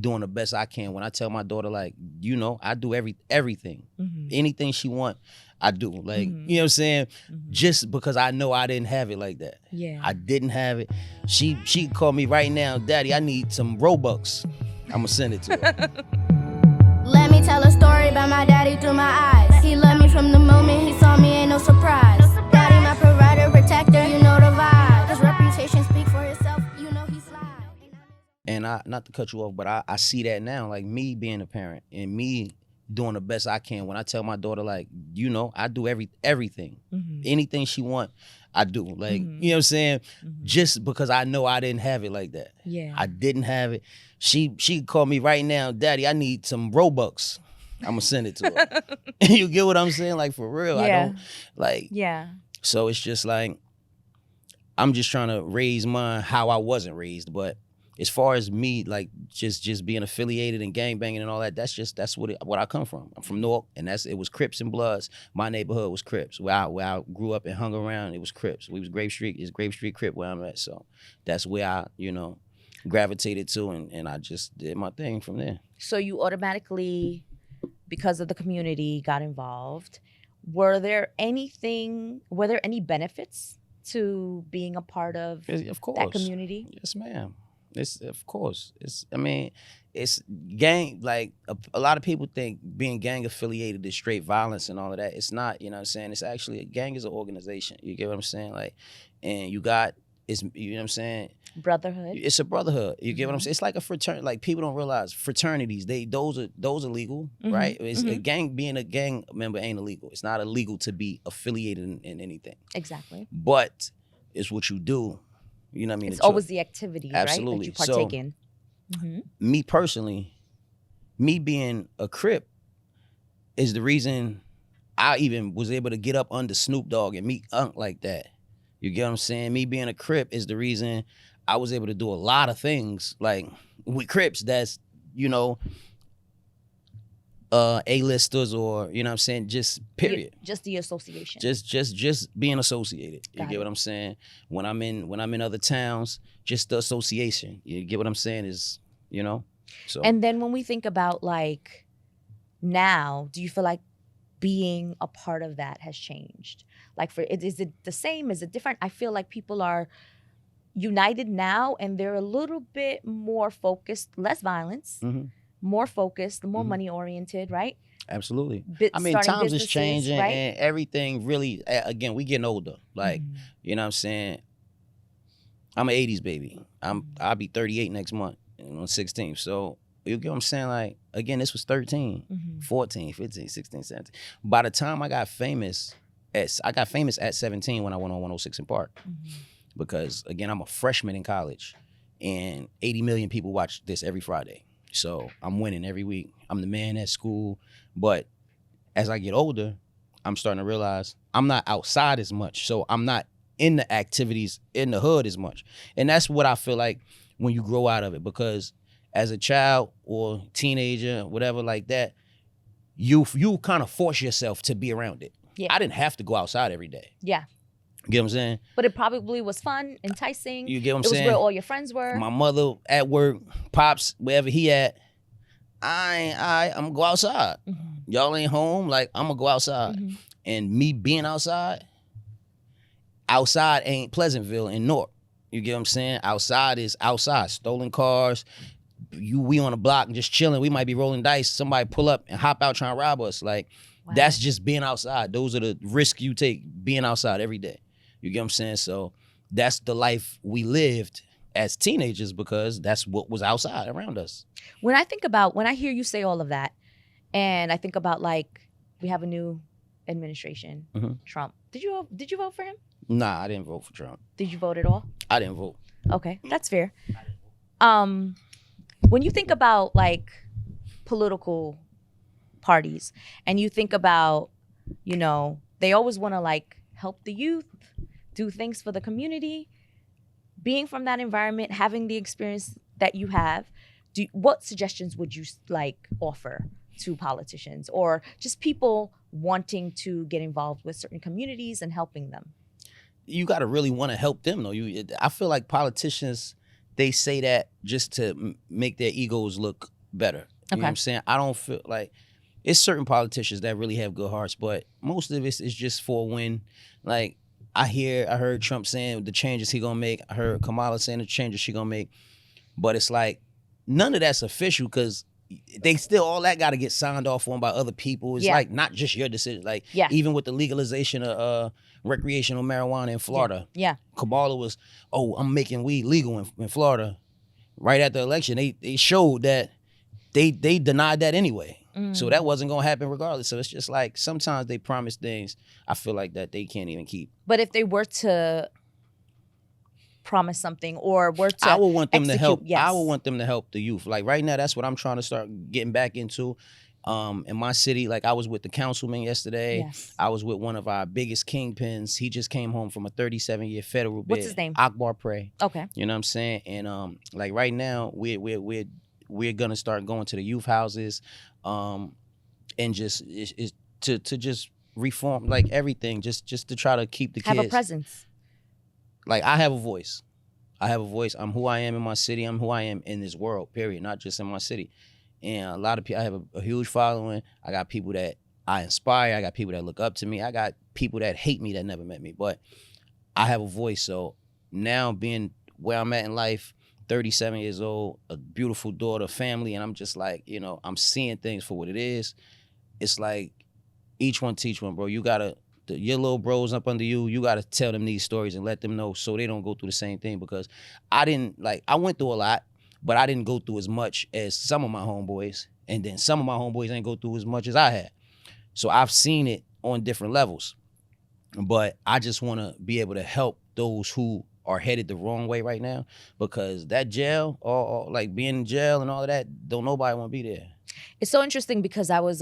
doing the best I can. When I tell my daughter, like, you know, I do everything. Anything she want, I do. Like, you know what I'm saying? Just because I know I didn't have it like that. Yeah. I didn't have it. She call me right now, Daddy, I need some Robux. I'm gonna send it to her. Let me tell a story about my daddy through my eyes. He loved me from the moment he saw me, ain't no surprise. Daddy, my provider, protector, you know the vibe. His reputation speak for itself, you know he slide. And not to cut you off, but I see that now, like me being a parent and me doing the best I can. When I tell my daughter, like, you know, I do everything. Anything she want, I do. Like, you know what I'm saying? Just because I know I didn't have it like that. Yeah. I didn't have it. She call me right now, Daddy, I need some Robux. I'm gonna send it to her. You get what I'm saying? Like, for real. Yeah. I don't, like, Yeah. so it's just like, I'm just trying to raise mine how I wasn't raised. But as far as me, like, just being affiliated and gangbanging and all that, that's what I come from. I'm from Newark, and it was Crips and Bloods. My neighborhood was Crips. Where I grew up and hung around, it was Crips. We was Grape Street. It's Grape Street Crip where I'm at. So that's where I, you know, gravitated to, and I just did my thing from there. So you automatically, because of the community, got involved. Were there any benefits to being a part of that community? Yes, ma'am. Of course. It's gang, like a lot of people think being gang affiliated is straight violence and all of that. It's not, you know what I'm saying? It's actually, a gang is an organization. You get what I'm saying? Like, and you know what I'm saying? Brotherhood. It's a brotherhood. You get what I'm saying? It's like a fraternity. Like, people don't realize fraternities, those are legal, right? It's a gang, being a gang member ain't illegal. It's not illegal to be affiliated in anything. Exactly. But it's what you do. You know what I mean? It's always the activity, absolutely, right, that you partake in. Me personally, me being a Crip is the reason I even was able to get up under Snoop Dogg and meet Unc like that. You get what I'm saying? Me being a Crip is the reason I was able to do a lot of things, like, with Crips that's, you know, A-listers, or, you know what I'm saying, just period. Just the association. Just being associated. You Got get it. what I'm saying? When I'm in other towns, just the association. You get what I'm saying? Is, you know? So. And then when we think about, like, now, do you feel like being a part of that has changed? Like, is it the same? Is it different? I feel like people are united now, and they're a little bit more focused, less violence, more focused, more money oriented, right? Absolutely. I mean, times is changing, right? And everything really, again, we getting older. Like, you know what I'm saying? I'm an 80s baby. I'll be 38 next month on 16th. So, you get what I'm saying? Like, again, this was 13, 14, 15, 16, 17. By the time I got famous at 17 when I went on 106 in Park. Because, again, I'm a freshman in college, and 80 million people watch this every Friday. So I'm winning every week. I'm the man at school. But as I get older, I'm starting to realize I'm not outside as much. So I'm not in the activities in the hood as much. And that's what I feel like when you grow out of it. Because as a child or teenager, whatever like that, you kind of force yourself to be around it. Yeah. I didn't have to go outside every day. Yeah. You get what I'm saying? But it probably was fun, enticing. You get what I'm saying? It was where all your friends were. My mother at work, Pops, wherever he at, I'm gonna go outside. Y'all ain't home, like, I'm gonna go outside. And me being outside ain't Pleasantville in Newark. You get what I'm saying? Outside is outside. Stolen cars, we on the block and just chilling. We might be rolling dice. Somebody pull up and hop out trying to rob us. Like, that's just being outside. Those are the risks you take being outside every day. You get what I'm saying? So that's the life we lived as teenagers, because that's what was outside around us. When I hear you say all of that, and I think about, like, we have a new administration, Trump. Did you vote for him? Nah, I didn't vote for Trump. Did you vote at all? I didn't vote. Okay, that's fair. When you think about, like, political parties, and you think about, you know, they always want to, like, help the youth, do things for the community. Being from that environment, having the experience that you have, what suggestions would you, like, offer to politicians or just people wanting to get involved with certain communities and helping them? You got to really want to help them, though. I feel like politicians, they say that just to make their egos look better. You know what I'm saying? I don't feel like it's certain politicians that really have good hearts, but most of it is just for a win. Like I heard Trump saying the changes he gonna make. I heard Kamala saying the changes she gonna make, but it's like none of that's official because they still all that got to get signed off on by other people. It's like not just your decision. Like even with the legalization of recreational marijuana in Florida, Kamala was, I'm making weed legal in Florida. Right at the election, they showed that they denied that anyway. So that wasn't gonna happen regardless. So it's just like sometimes they promise things I feel like that they can't even keep. But if they were to promise something or were to I would want them execute, to help. yes. I would want them to help the youth. Like right now, that's what I'm trying to start getting back into. In my city, like I was with the councilman yesterday. Yes. I was with one of our biggest kingpins. He just came home from a 37-year federal bid. What's his name? Akbar Prey. Okay. You know what I'm saying? And like right now, we're gonna start going to the youth houses, and just to just reform like everything, just to try to keep the kids. Have a presence. Like I have a voice. I'm who I am in my city. I'm who I am in this world, period, not just in my city. And a lot of people, I have a huge following. I got people that I inspire. I got people that look up to me. I got people that hate me that never met me. But I have a voice. So now being where I'm at in life, 37 years old, a beautiful daughter, family, and I'm just like, I'm seeing things for what it is. It's like each one teach one, bro. You gotta, your little bros up under you, you gotta tell them these stories and let them know so they don't go through the same thing. Because I went through a lot, but I didn't go through as much as some of my homeboys. And then some of my homeboys ain't go through as much as I had. So I've seen it on different levels. But I just wanna be able to help those who are headed the wrong way right now, because that jail, or like being in jail and all of that, don't nobody want to be there. It's so interesting because I was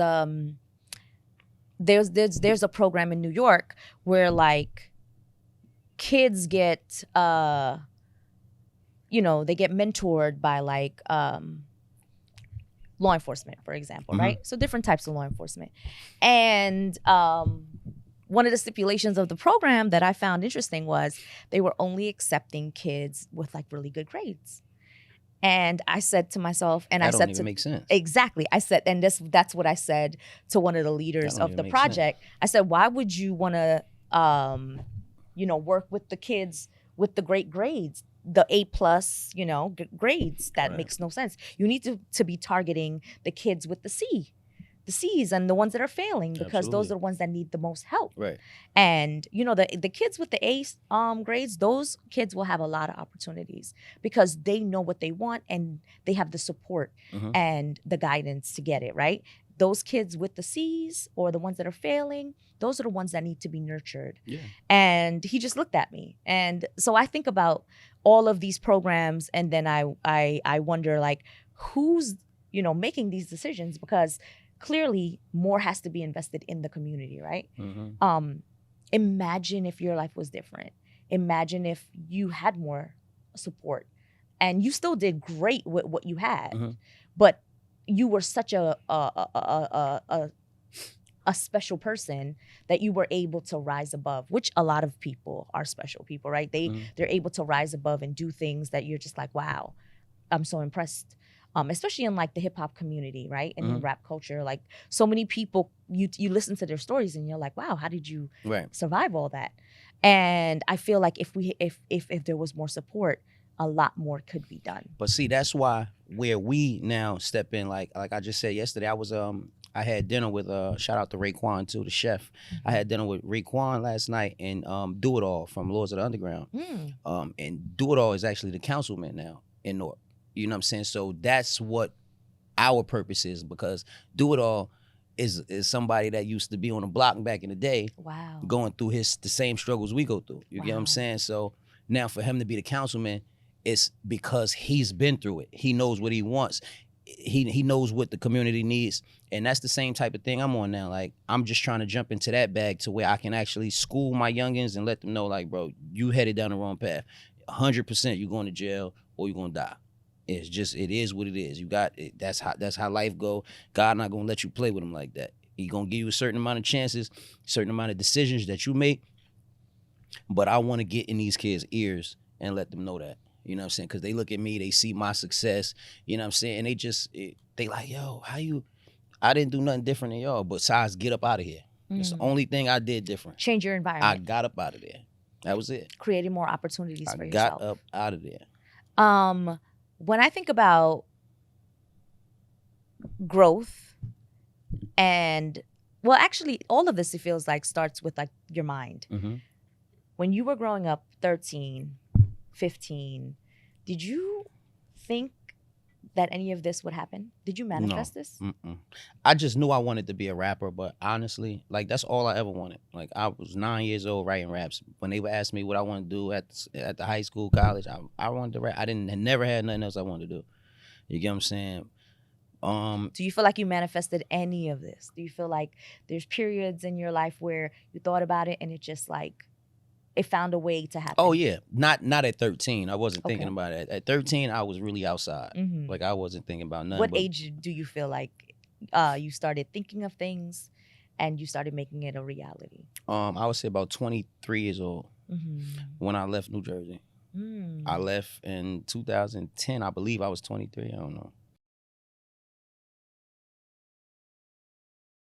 there's a program in New York where like kids get they get mentored by like law enforcement, for example, right? So different types of law enforcement, and one of the stipulations of the program that I found interesting was they were only accepting kids with like really good grades. And I said to myself, and that I said don't even make sense. Exactly. I said, and that's what I said to one of the leaders of the project. Sense. I said, why would you want to, work with the kids with the great grades, the A+, grades? That makes no sense. You need to be targeting the kids with the C's and the ones that are failing, because those are the ones that need the most help. Right. And the kids with the A grades, those kids will have a lot of opportunities because they know what they want and they have the support and the guidance to get it, right? Those kids with the C's or the ones that are failing, those are the ones that need to be nurtured. Yeah. And he just looked at me. And so I think about all of these programs, and then I wonder like who's, making these decisions, because clearly more has to be invested in the community, right? Imagine if your life was different. Imagine if you had more support and you still did great with what you had, but you were such a special person that you were able to rise above, which a lot of people are special people, right? They're able to rise above and do things that you're just like, wow, I'm so impressed. Especially in like the hip hop community, right? And in rap culture, like so many people, you listen to their stories and you're like, wow, how did you survive all that? And I feel like if there was more support, a lot more could be done. But see, that's why where we now step in, like I just said yesterday, I had dinner with shout out to Raekwon too, the chef. I had dinner with Raekwon last night and Do It All from Lords of the Underground. And Do It All is actually the councilman now in Newark. You know what I'm saying? So that's what our purpose is, because Do It All is somebody that used to be on the block back in the day, going through the same struggles we go through. You get what I'm saying? So now for him to be the councilman, it's because he's been through it. He knows what he wants. He knows what the community needs. And that's the same type of thing I'm on now. Like, I'm just trying to jump into that bag to where I can actually school my youngins and let them know, like, bro, you headed down the wrong path. 100% you're going to jail or you're going to die. It's just, it is what it is. You got it. That's how life go. God not gonna let you play with him like that. He gonna give you a certain amount of chances, certain amount of decisions that you make. But I want to get in these kids' ears and let them know that. You know what I'm saying? Because they look at me, they see my success. You know what I'm saying? And they like, yo, I didn't do nothing different than y'all besides get up out of here. It's the only thing I did different. Change your environment. I got up out of there. That was it. Creating more opportunities for yourself. I got up out of there. When I think about growth and, well, actually, all of this, it feels like, starts with like your mind. Mm-hmm. When you were growing up, 13, 15, did you think that any of this would happen? Did you manifest this? Mm-mm. I just knew I wanted to be a rapper, but honestly, like, that's all I ever wanted. Like, I was 9 years old writing raps. When they would ask me what I wanted to do at the high school, college, I wanted to rap. I never had nothing else I wanted to do. You get what I'm saying? Do you feel like you manifested any of this? Do you feel like there's periods in your life where you thought about it and it just like, it found a way to happen? Oh yeah, not at 13. I wasn't thinking about it. At 13, I was really outside. Mm-hmm. Like, I wasn't thinking about nothing. What age do you feel like you started thinking of things and you started making it a reality? I would say about 23 years old when I left New Jersey. I left in 2010. I believe I was 23. I don't know.